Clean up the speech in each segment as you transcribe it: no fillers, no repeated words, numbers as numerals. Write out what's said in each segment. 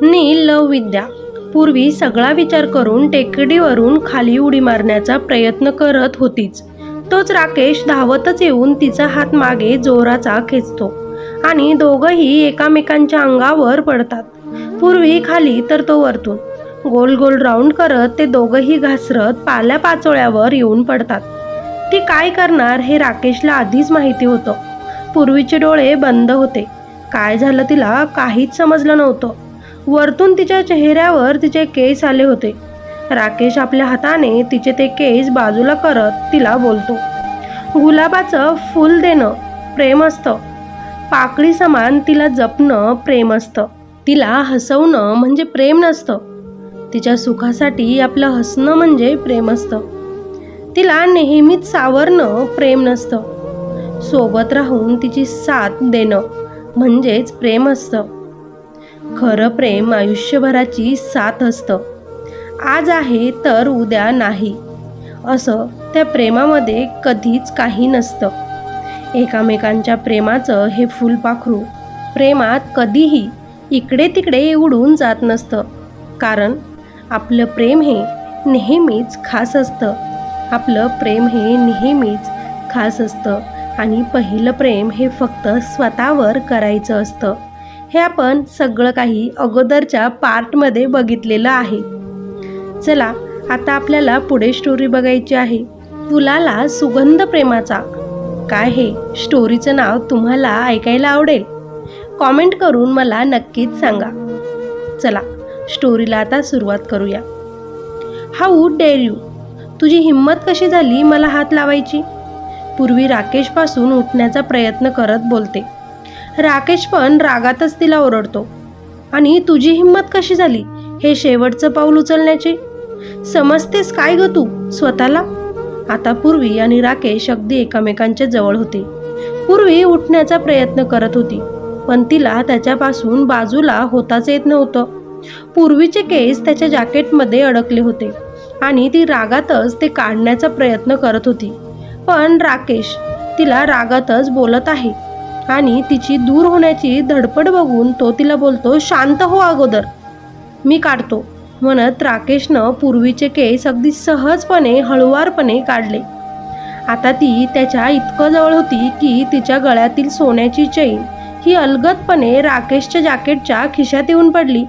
नील लव विद्या पूर्वी सगळा विचार करून टेकडीवरून खाली उडी मारण्याचा प्रयत्न करत होतीच. तोच राकेश धावतच येऊन तिचा हात मागे जोराचा खेचतो आणि दोघंही एकामेकांच्या अंगावर पडतात. पूर्वी खाली तर तो वरतून. गोल गोल राऊंड करत ते दोघंही घासरत पाल्या पाचोळ्यावर येऊन पडतात. ती काय करणार हे राकेशला आधीच माहिती होतं. पूर्वीचे डोळे बंद होते. काय झालं तिला काहीच समजलं नव्हतं. वरतून तिच्या चेहऱ्यावर तिचे केस आले होते. राकेश आपल्या हाताने तिचे ते केस बाजूला करत तिला बोलतो, गुलाबाचं फूल देणं प्रेम असतं, पाकळी समान तिला जपणं प्रेम असतं, तिला हसवणं म्हणजे प्रेम नसतं, तिच्या सुखासाठी आपलं हसणं म्हणजे प्रेम असतं, तिला नेहमीच सावरणं प्रेम नसतं, सोबत राहून तिची साथ देणं म्हणजेच प्रेम असतं. खरं प्रेम आयुष्यभराची साथ असतं. आज आहे तर उद्या नाही असं त्या प्रेमामध्ये कधीच काही नसतं. एकामेकांच्या प्रेमाचं हे फुलपाखरू प्रेमात कधीही इकडे तिकडे उडून जात नसतं. कारण आपलं प्रेम हे नेहमीच खास असतं. आपलं प्रेम हे नेहमीच खास असतं आणि पहिलं प्रेम हे फक्त स्वतःवर करायचं असतं. हे आपण सगळं काही अगोदरच्या पार्टमध्ये बघितलेलं आहे. चला आता आपल्याला पुढे स्टोरी बघायची आहे. फुलाला सुगंध प्रेमाचा. काय हे स्टोरीचं नाव तुम्हाला ऐकायला आवडेल? कॉमेंट करून मला नक्कीच सांगा. चला स्टोरीला आता सुरुवात करूया. हाऊ डेअर यू, तुझी हिंमत कशी झाली मला हात लावायची? पूर्वी राकेशपासून उठण्याचा प्रयत्न करत बोलते. राकेश पण रागातच तिला ओरडतो, आणि तुझी हिंमत कशी झाली हे शेवटचं पाऊल उचलण्याची? समजतेस काय ग तू स्वतःला? आता पूर्वी आणि राकेश अगदी एकामेकांच्या जवळ होते. पूर्वी उठण्याचा प्रयत्न करत होती, पण तिला त्याच्यापासून बाजूला होताच येत नव्हतं. पूर्वीचे केस त्याच्या जॅकेटमध्ये अडकले होते आणि ती रागातच ते काढण्याचा प्रयत्न करत होती. पण राकेश तिला रागातच बोलत आहे आणि तिची दूर होण्याची धडपड बघून तो तिला बोलतो, शांत हो अगोदर, मी काढतो म्हणत राकेशनं पूर्वीचे केस अगदी सहजपणे हळुवारपणे काढले. आता ती त्याच्या इतकं जवळ होती की तिच्या गळ्यातील सोन्याची चेन ही अलगदपणे राकेशच्या जॅकेटच्या खिशात येऊन पडली.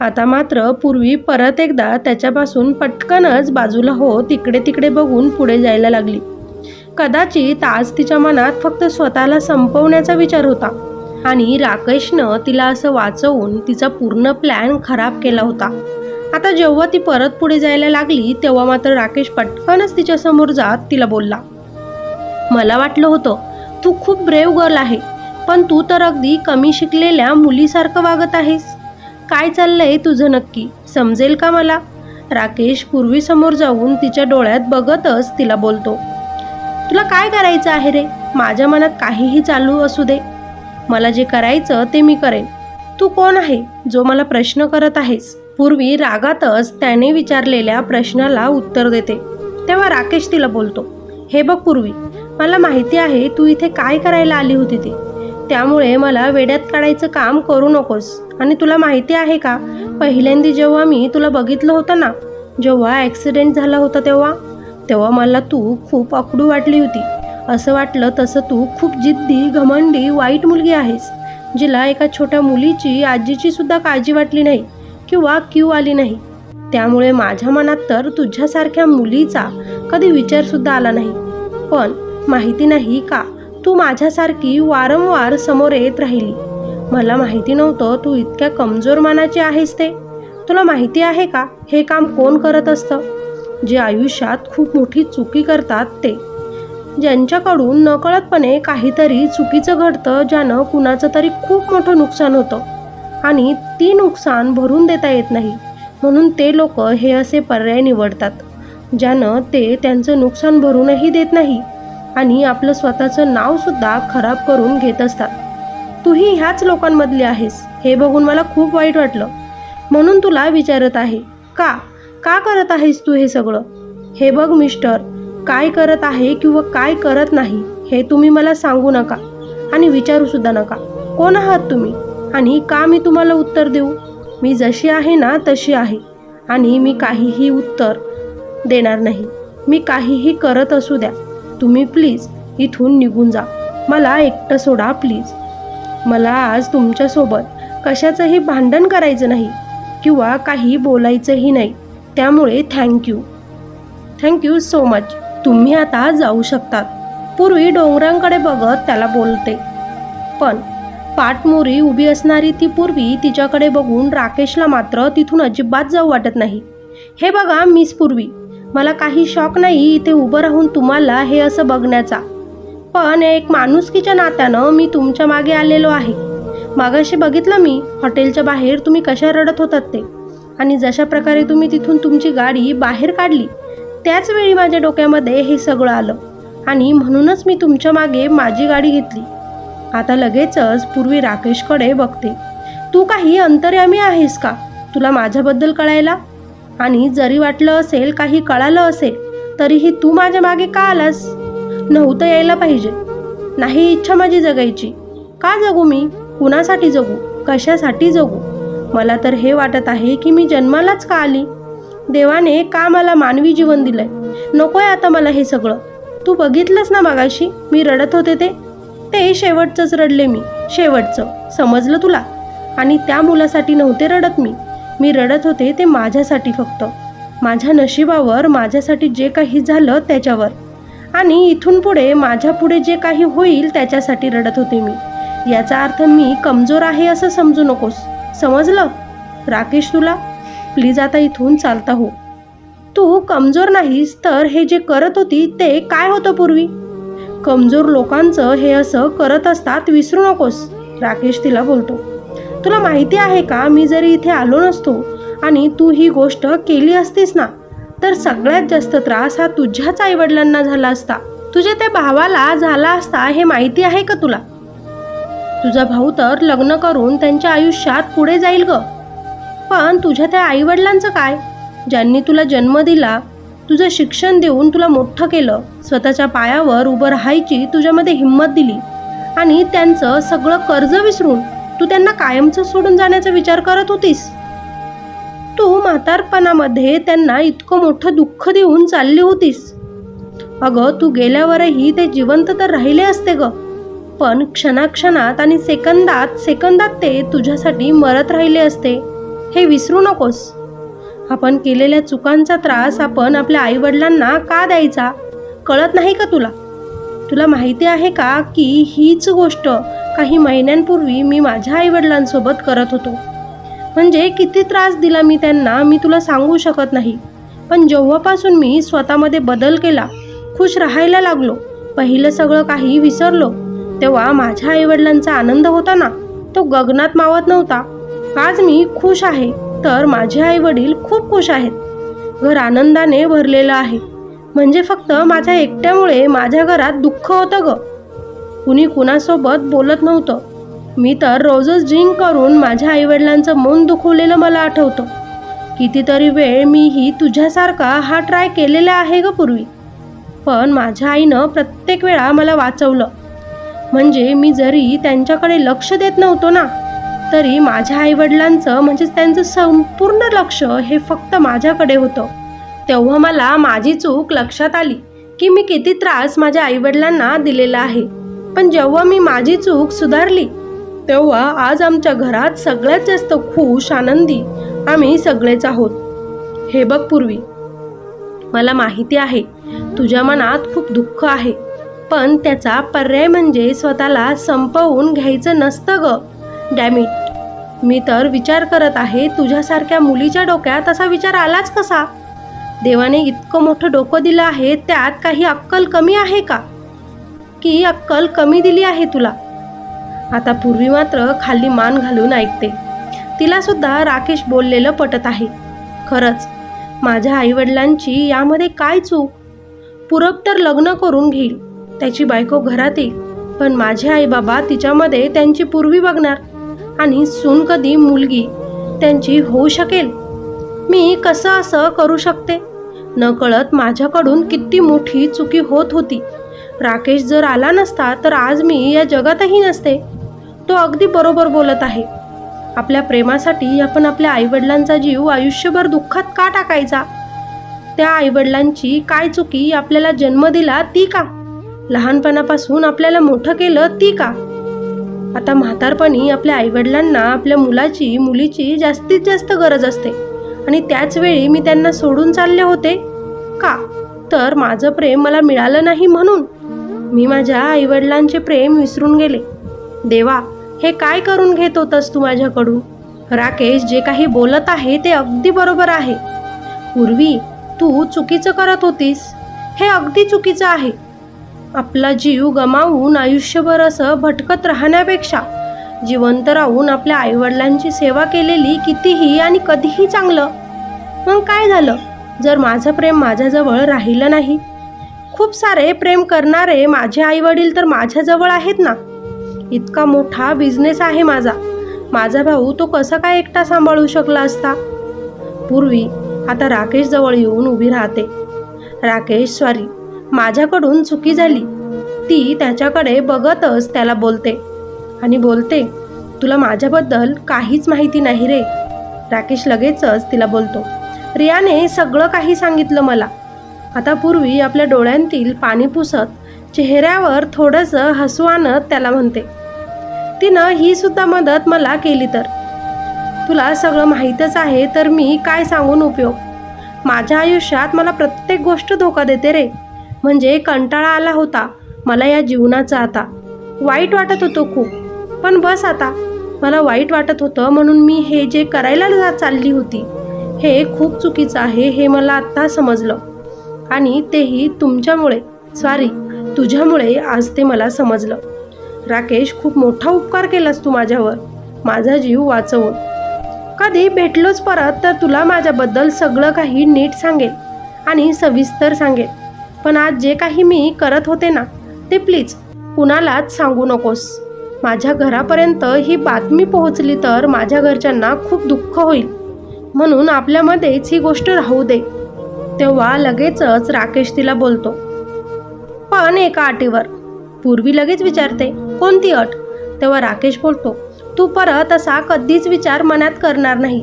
आता मात्र पूर्वी परत एकदा त्याच्यापासून पटकनच बाजूला होत इकडे तिकडे बघून पुढे जायला लागली. कदाचित आज तिच्या मनात फक्त स्वतःला संपवण्याचा विचार होता आणि राकेशनं तिला असं वाचवून तिचा पूर्ण प्लॅन खराब केला होता. आता जेव्हा ती परत पुढे जायला लागली तेव्हा मात्र राकेश पटकनच तिच्या समोर जात तिला बोलला, मला वाटलं होतं तू खूप ब्रेव गर्ल आहे, पण तू तर अगदी कमी शिकलेल्या मुलीसारखं वागत आहेस. काय चाललंय तुझं नक्की, समजेल का मला? राकेश पूर्वी समोर जाऊन तिच्या डोळ्यात बघतच तिला बोलतो, तुला काय करायचं आहे रे? माझ्या मनात काहीही चालू असू दे, मला जे करायचं ते मी करेन. तू कोण आहे जो मला प्रश्न करत आहेस? पूर्वी रागातच त्याने विचारलेल्या प्रश्नाला उत्तर देते. तेव्हा राकेश तिला बोलतो, हे बघ पूर्वी, मला माहिती आहे तू इथे काय करायला आली होती ते, त्यामुळे मला वेड्यात काढायचं काम करू नकोस. आणि तुला माहिती आहे का, पहिल्यांदा जेव्हा मी तुला बघितलं होतं ना, जेव्हा ॲक्सिडेंट झाला होता तेव्हा मला तू खूप अकडू वाटली होती. असं वाटलं तसं तू खूप जिद्दी, घमंडी, वाईट मुलगी आहेस, जिला एका छोट्या मुलीची, आजीची सुद्धा काळजी वाटली नाही किंवा क्यू आली नाही. त्यामुळे माझ्या मनात तर तुझ्यासारख्या मुलीचा कधी विचारसुद्धा आला नाही. पण माहिती नाही का, तू माझ्यासारखी वारंवार समोर येत राहिली. मला माहिती नव्हतं तू इतक्या कमजोर मनाची आहेस ते. तुला माहिती आहे का हे काम कोण करत असतं? जे आयुष्यात खूप मोठी चुकी करतात ते, ज्यांच्याकडून नकळतपणे काहीतरी चुकीचं घडतं, ज्यानं कुणाचं तरी खूप मोठं नुकसान होतं आणि ती नुकसान भरून देता येत नाही, म्हणून ते लोक हे असे पर्याय निवडतात ज्यानं ते त्यांचं नुकसान भरूनही देत नाही आणि आपलं स्वतःचं नावसुद्धा खराब करून घेत असतात. तूही ह्याच लोकांमधली आहेस हे बघून मला खूप वाईट वाटलं, म्हणून तुला विचारत आहे, का करत आहेस तू हे सगळं? हे बघ मिस्टर, काय करत आहे किंवा काय करत नाही हे तुम्ही मला सांगू नका आणि विचारूसुद्धा नका. कोण आहात तुम्ही आणि का मी तुम्हाला उत्तर देऊ? मी जशी आहे ना तशी आहे आणि मी काहीही उत्तर देणार नाही. मी काहीही करत असू द्या, तुम्ही प्लीज इथून निघून जा. मला एकटं सोडा प्लीज. मला आज तुमच्यासोबत कशाचंही भांडण करायचं नाही किंवा काही बोलायचंही नाही. त्यामुळे थँक्यू सो मच. तुम्ही आता जाऊ शकतात. पूर्वी डोंगरांकडे बघत त्याला बोलते. पण पाठमोरी उभी असणारी ती पूर्वी तिच्याकडे बघून राकेशला मात्र तिथून अजिबात जाऊ वाटत नाही. हे बघा मिस पूर्वी, मला काही शॉक नाही इथे उभं राहून तुम्हाला हे असं बघण्याचा, पण एक माणुसकीच्या नात्यानं मी तुमच्या मागे आलेलो आहे. मागाशी बघितलं मी हॉटेलच्या बाहेर तुम्ही कशा रडत होतात ते, आणि जशा प्रकारे तुम्ही तिथून तुमची गाडी बाहेर काढली त्याच वेळी माझ्या डोक्यामध्ये हे सगळं आलं आणि म्हणूनच मी तुमच्या मागे माझी गाडी घेतली. आता लगेचच पूर्वी राकेशकडे बघते. तू काही अंतर्यामी आहेस का तुला माझ्याबद्दल कळायला? आणि जरी वाटलं असेल काही कळालं असेल तरीही तू माझ्या मागे का आलास? नव्हतं यायला पाहिजे. नाही इच्छा माझी जगायची. का जगू मी? कुणासाठी जगू? कशासाठी जगू? मला तर हे वाटत आहे की मी जन्मालाच का आली? देवाने का मला मानवी जीवन दिलंय? नकोय आता मला हे सगळं. तू बघितलंस ना मागाशी मी रडत होते ते शेवटचंच रडले मी. शेवटचं समजलं तुला? आणि त्या मुलासाठी नव्हते रडत मी रडत होते ते माझ्यासाठी, फक्त माझ्या नशिबावर, माझ्यासाठी जे काही झालं त्याच्यावर, आणि इथून पुढे माझ्या पुढे जे काही होईल त्याच्यासाठी रडत होते मी. याचा अर्थ मी कमजोर आहे असं समजू नकोस. समजलं राकेश तुला? प्लीज आता इथून चालता हो. तू कमजोर नाहीस तर हे जे करत होती ते काय होतं पूर्वी? कमजोर लोकांचं हे असं करत असतात, विसरू नकोस. राकेश तिला बोलतो. तुला माहिती आहे का, मी जरी इथे आलो नसतो आणि तू ही गोष्ट केली असतीस ना तर सगळ्यात जास्त त्रास हा तुझ्याच आईवडिलांना झाला असता. तुझ्या त्या भावाला झाला असता हे माहिती आहे का तुला? तुझा भाऊ तर लग्न करून त्यांच्या आयुष्यात पुढे जाईल ग, पण तुझ्या त्या आईवडिलांचं काय, ज्यांनी तुला जन्म दिला, तुझं शिक्षण देऊन तुला मोठं केलं, स्वतःच्या पायावर उभं राहायची तुझ्यामध्ये हिंमत दिली, आणि त्यांचं सगळं कर्ज विसरून तू त्यांना कायमचं सोडून जाण्याचा विचार करत होतीस. तू म्हातारपणामध्ये त्यांना इतकं मोठं दुःख देऊन चालली होतीस. अगं तू गेल्यावरही ते जिवंत तर राहिले असते ग, पण क्षणाक्षणात आणि सेकंदात ते तुझ्यासाठी मरत राहिले असते. हे विसरू नकोस. आपण केलेल्या चुकांचा त्रास आपण आपल्या आईवडिलांना का द्यायचा? कळत नाही का तुला? तुला माहिती आहे का की हीच गोष्ट काही महिन्यांपूर्वी मी माझ्या आईवडिलांसोबत करत होतो. म्हणजे किती त्रास दिला मी त्यांना मी तुला सांगू शकत नाही. पण जेव्हापासून मी स्वतःमध्ये बदल केला, खुश राहायला लागलो, पहिलं सगळं काही विसरलो, तेव्हा माझ्या आईवडिलांचा आनंद होता ना तो गगनात मावत नव्हता. आज मी खुश आहे तर माझे आईवडील खूप खुश आहेत. घर आनंदाने भरलेलं आहे. म्हणजे फक्त माझ्या एकट्यामुळे माझ्या घरात दुःख होतं ग. कुणी कुणासोबत बोलत नव्हतं. मी तर रोजच ड्रिंक करून माझ्या आईवडिलांचं मन दुखवलेलं मला आठवतं. कितीतरी वेळ मीही तुझ्यासारखा हा ट्राय केलेला आहे ग पूर्वी, पण माझ्या आईनं प्रत्येक वेळा मला वाचवलं. म्हणजे मी जरी त्यांच्याकडे लक्ष देत नव्हतो ना तरी माझ्या आईवडिलांचं म्हणजेच त्यांचं संपूर्ण लक्ष हे फक्त माझ्याकडे होतं. तेव्हा मला माझी चूक लक्षात आली की मी किती त्रास माझ्या आईवडिलांना दिलेला आहे. पण जेव्हा मी माझी चूक सुधारली तेव्हा आज आमच्या घरात सगळ्यात जास्त खुश, आनंदी आम्ही सगळेच आहोत. हे बघ पूर्वी, मला माहिती आहे तुझ्या मनात खूप दुःख आहे, पण त्याचा पर्याय म्हणजे स्वतःला संपवून घ्यायचं नसतं ग. डॅमिट, मी तर विचार करत आहे तुझ्यासारख्या मुलीच्या डोक्यात असा विचार आलाच कसा? देवाने इतकं मोठं डोकं दिलं आहे, त्यात काही अक्कल कमी आहे का? की अक्कल कमी दिली आहे तुला? आता पूर्वी मात्र खाली मान घालून ऐकते. तिला सुद्धा राकेश बोललेलं पटत आहे. खरंच माझ्या आईवडिलांची यामध्ये काय चूक? पूरब तर लग्न करून घेईल, त्याची बायको घरात येईल, पण माझे आईबाबा तिच्यामध्ये त्यांची पूर्वी बघणार आणि सून कधी मुलगी त्यांची होऊ शकेल. मी कसं असं करू शकते? नकळत माझ्याकडून किती मोठी चुकी होत होती. राकेश जर आला नसता तर आज मी या जगातही नसते. तो अगदी बरोबर बोलत आहे. आपल्या प्रेमासाठी आपण आपल्या आईवडिलांचा जीव आयुष्यभर दुःखात का टाकायचा? त्या आईवडिलांची काय चुकी आपल्याला जन्म दिला ती का? लहानपणापासून आपल्याला मोठं केलं ती का? आता म्हातारपणी आपल्या आईवडिलांना आपल्या मुलीची जास्तीत जास्त गरज असते आणि त्याच वेळी मी त्यांना सोडून चालले होते का? तर माझं प्रेम मला मिळालं नाही म्हणून मी माझ्या आईवडिलांचे प्रेम विसरून गेले. देवा, हे काय करून घेत होतस तू माझ्याकडून? राकेश जे काही बोलत आहे ते अगदी बरोबर आहे. पूर्वी तू चुकीचं करत होतीस, हे अगदी चुकीचं आहे. आपला जीव गमावून आयुष्यभर असं भटकत राहण्यापेक्षा जिवंत राहून आपल्या आईवडिलांची सेवा केलेली कितीही आणि कधीही चांगलं. मग काय झालं जर माझं प्रेम माझ्याजवळ राहिलं नाही? खूप सारे प्रेम करणारे माझे आईवडील तर माझ्याजवळ आहेत ना. इतका मोठा बिझनेस आहे माझा भाऊ तो कसा काय एकटा सांभाळू शकला असता? पूर्वी आता राकेश जवळ येऊन उभी राहते. राकेश, सॉरी, माझ्याकडून चुकी झाली. ती त्याच्याकडे बघतच त्याला बोलते आणि बोलते, तुला माझ्याबद्दल काहीच माहिती नाही रे. राकेश लगेचच तिला बोलतो, रियाने सगळं काही सांगितलं मला. आता पूर्वी आपल्या डोळ्यांतील पाणी पुसत चेहऱ्यावर थोडंसं हसू आणत त्याला म्हणते, तिनं ही सुद्धा मदत मला केली तर. तुला सगळं माहीतच आहे तर मी काय सांगून उपयोग? माझ्या आयुष्यात मला प्रत्येक गोष्ट धोका देते रे. म्हणजे कंटाळा आला होता मला या जीवनाचा. आता वाईट वाटत होतं खूप. पण बस आता मला वाईट वाटत होतं म्हणून मी हे जे करायला चालली होती हे खूप चुकीचं आहे हे मला आत्ता समजलं. आणि तेही तुमच्यामुळे, सॉरी तुझ्यामुळे आज ते मला समजलं. राकेश, खूप मोठा उपकार केलास तू माझ्यावर, माझा जीव वाचवून. कधी भेटलोच परत तर तुला माझ्याबद्दल सगळं काही नीट सांगेल आणि सविस्तर सांगेल. पण आज जे काही मी करत होते ना ते प्लीज कुणालाच सांगू नकोस. माझ्या घरापर्यंत ही बातमी पोहोचली तर माझ्या घरच्यांना खूप दुःख होईल. म्हणून आपल्यामध्येच ही गोष्ट राहू दे. तेव्हा लगेचच राकेश तिला बोलतो, पण एका अटीवर. पूर्वी लगेच विचारते, कोणती अट? तेव्हा राकेश बोलतो, तू परत असा कधीच विचार मनात करणार नाही.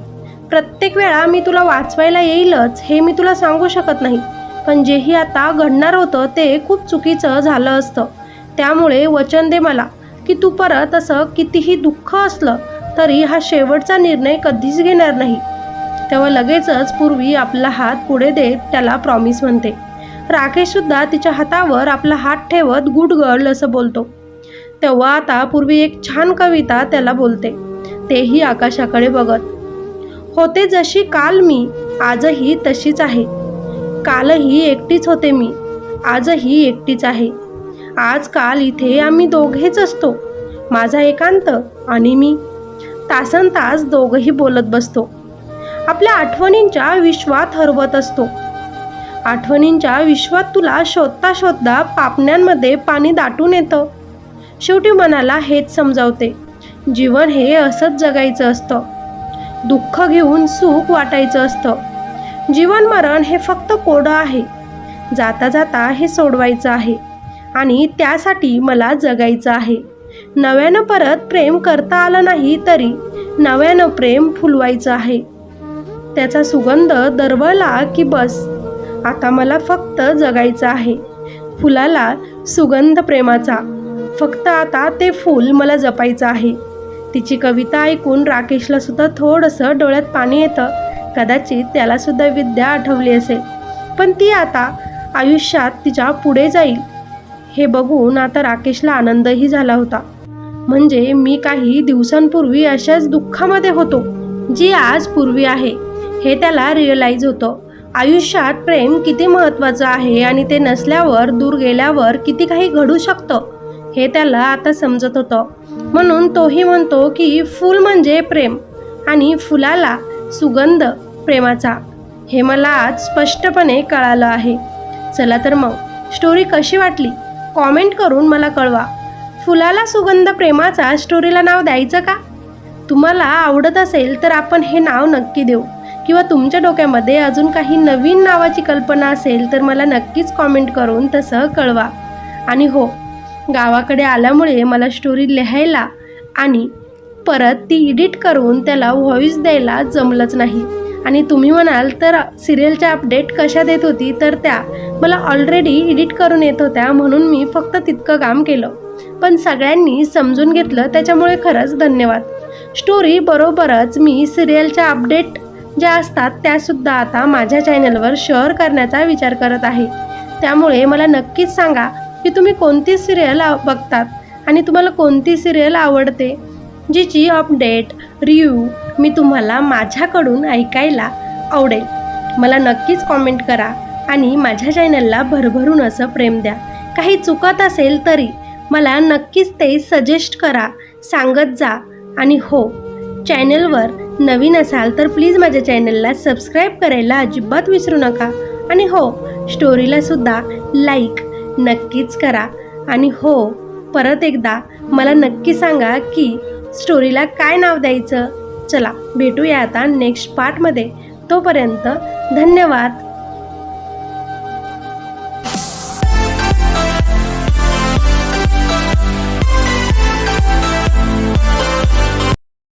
प्रत्येक वेळा मी तुला वाचवायला येईलच हे मी तुला सांगू शकत नाही. पण जेही आता घडणार होतं ते खूप चुकीचं झालं असतं. त्यामुळे वचन दे मला की तू परत असं कितीही दुःख असलं तरी हा शेवटचा निर्णय कधीच घेणार नाही. तेव्हा लगेचच पूर्वी आपला हात पुढे देत त्याला प्रॉमिस म्हणते. राकेशसुद्धा तिच्या हातावर आपला हात ठेवत गुड गर्ल असं बोलतो. तेव्हा आता पूर्वी एक छान कविता त्याला बोलते, तेही आकाशाकडे बघत. होते जशी काल मी, आजही तशीच आहे. कालही एकटीच होते मी, आजही एकटीच आहे. आजकाल इथे आम्ही दोघेच असतो, माझा एकांत आणि मी. तासनतास दोघंही बोलत बसतो. आपल्या आठवणींच्या विश्वात हरवत असतो. आठवणींच्या विश्वात तुला शोधता शोधता पापण्यांमध्ये पाणी दाटून येतं. शेवटी मनाला हेच समजावते, जीवन हे असंच जगायचं असतं. दुःख घेऊन सुख वाटायचं असतं. जीवन मरण हे फक्त कोडं आहे. जाता जाता हे सोडवायचं आहे आणि त्यासाठी मला जगायचं आहे. नव्यानं परत प्रेम करता आलं नाही तरी नव्यानं प्रेम फुलवायचं आहे. त्याचा सुगंध दरवळला की बस, आता मला फक्त जगायचं आहे. फुलाला सुगंध प्रेमाचा, फक्त आता ते फूल मला जपायचं आहे. तिची कविता ऐकून राकेशला सुद्धा थोडंसं डोळ्यात पाणी येतं. कदाचित त्यालासुद्धा विद्या आठवली असेल, पण ती आता आयुष्यात तिच्या पुढे जाईल हे बघून आता राकेशला आनंदही झाला होता. म्हणजे मी काही दिवसांपूर्वी अशाच दुःखामध्ये होतो जी आज पूर्वी आहे हे त्याला रिअलाईज होतं. आयुष्यात प्रेम किती महत्त्वाचं आहे आणि ते नसल्यावर, दूर गेल्यावर किती काही घडू शकतं हे त्याला आता समजत होतं. म्हणून तोही म्हणतो की फूल म्हणजे प्रेम आणि फुलाला सुगंध प्रेमाचा. हे मला आज स्पष्टपणे कळालं आहे. चला तर मग स्टोरी कशी वाटली कॉमेंट करून मला कळवा. फुलाला सुगंध प्रेमाचा स्टोरीला नाव द्यायचं का? तुम्हाला आवडत असेल तर आपण हे नाव नक्की देऊ. किंवा तुमच्या डोक्यामध्ये अजून काही नवीन नावाची कल्पना असेल तर मला नक्कीच कॉमेंट करून तसं कळवा. आणि हो, गावाकडे आल्यामुळे मला स्टोरी लिहायला आणि परत ती एडिट करून त्याला व्हॉइस द्यायला जमलंच नाही. आणि तुम्ही म्हणाल तर सिरियलच्या अपडेट कशा देत होती, तर त्या मला ऑलरेडी एडिट करून येत होत्या म्हणून मी फक्त तितकं काम केलं. पण सगळ्यांनी समजून घेतलं, त्याच्यामुळे खरंच धन्यवाद. स्टोरी बरोबरच मी सिरियलच्या अपडेट ज्या असतात त्यासुद्धा आता माझ्या चॅनलवर शेअर करण्याचा विचार करत आहे. त्यामुळे मला नक्कीच सांगा की तुम्ही कोणती सिरियल बघतात आणि तुम्हाला कोणती सिरियल आवडते, जिची अपडेट रिव्ह्यू मी तुम्हाला माझ्याकडून ऐकायला आवडेल. मला नक्कीच कॉमेंट करा आणि माझ्या चॅनलला भरभरून असं प्रेम द्या. काही चुकत असेल तरी मला नक्कीच ते सजेस्ट करा, सांगत जा. आणि हो, चॅनलवर नवीन असाल तर प्लीज माझ्या चॅनलला सबस्क्राईब करायला अजिबात विसरू नका. आणि हो, स्टोरीलासुद्धा लाईक नक्कीच करा. आणि हो, परत एकदा मला नक्की सांगा की स्टोरीला काय नाव द्यायचं. चला भेटूया आता नेक्स्ट पार्टमध्ये. तोपर्यंत धन्यवाद.